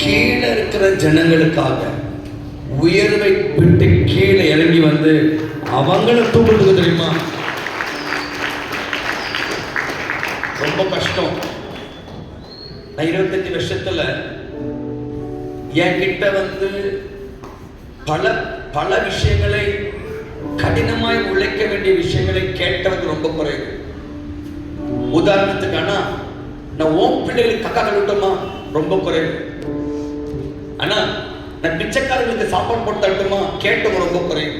கீழே இருக்கிற ஜனங்களுக்காக உயர்வை விட்டு கீழே இறங்கி வந்து அவங்கள தூக்குறது தெரியுமா? ரொம்ப கஷ்டம். நான் 25 வருஷத்துல என்கிட்ட வந்து பல பல விஷயங்களை, கடினமாய் உழைக்க வேண்டிய விஷயங்களை கேட்டவங்க ரொம்ப குறைவு. உதாரணத்துக்கு ஆனா நான் ஓம் பிள்ளைகளுக்கு கக்கா கழுவிட்டோமா ரொம்ப குறைவு. ஆனா நான் பிச்சைக்காரர்களுக்கு சாப்பாடு போட்டு தரட்டுமா கேட்டவங்க ரொம்ப குறைவு.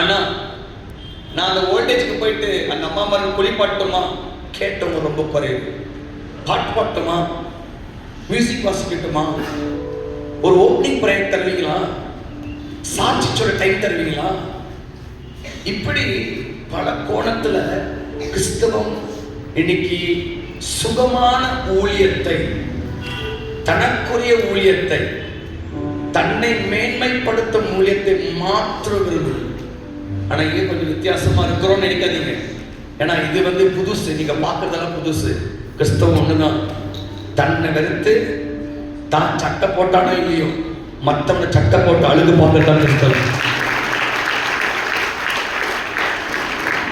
ஆனா நான் அந்த ஓல்டேஜுக்கு போயிட்டு அந்த அம்மா மாதிரி குளிப்பாட்டுமா கேட்டவங்க ரொம்ப குறைவு. பாட்டு பாட்டுமா, மியூசிக் வாசிக்கட்டுமா, ஒரு ஓப்பனிங் ப்ரேயர் தருவீங்களா, சாட்சி சொல்ல டைம் தருவீங்களா, இப்படி பல கோணத்துல கிறிஸ்தவம் இன்னைக்கு சுகமான ஊழியத்தை, தனக்குரிய ஊழியத்தை, தன்னை மேன்மைப்படுத்தும் ஊழியத்தை மாற்றுகிறது. ஆனா இங்க கொஞ்சம் வித்தியாசமா இருக்கிறோம்னு நினைக்காதீங்க. ஏன்னா இது வந்து புதுசு, நீங்க பார்க்கறதெல்லாம் புதுசு. கிறிஸ்தவம் ஒண்ணுதான். தன்னை வெறுத்து தான் சட்டை போட்டானோ இல்லையோ மற்றவங்க சட்டை போட்டு அழுகு பார்க்கறதான் கிறிஸ்தவம்.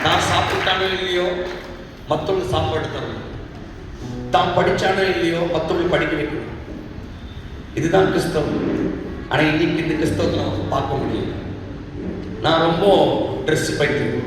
தான் சாப்பிட்டானோ இல்லையோ மற்றவங்க சாப்பாடு தரணும், தான் படிச்சானோ இல்லையோ மற்றவங்க படிக்க வைக்கணும். இதுதான் கிறிஸ்தவம். ஆனா இன்னைக்கு இந்த கிறிஸ்தவத்தை நமக்கு பார்க்க முடியல. நான் ரொம்ப ட்ரெஸ் பைத்தியம்.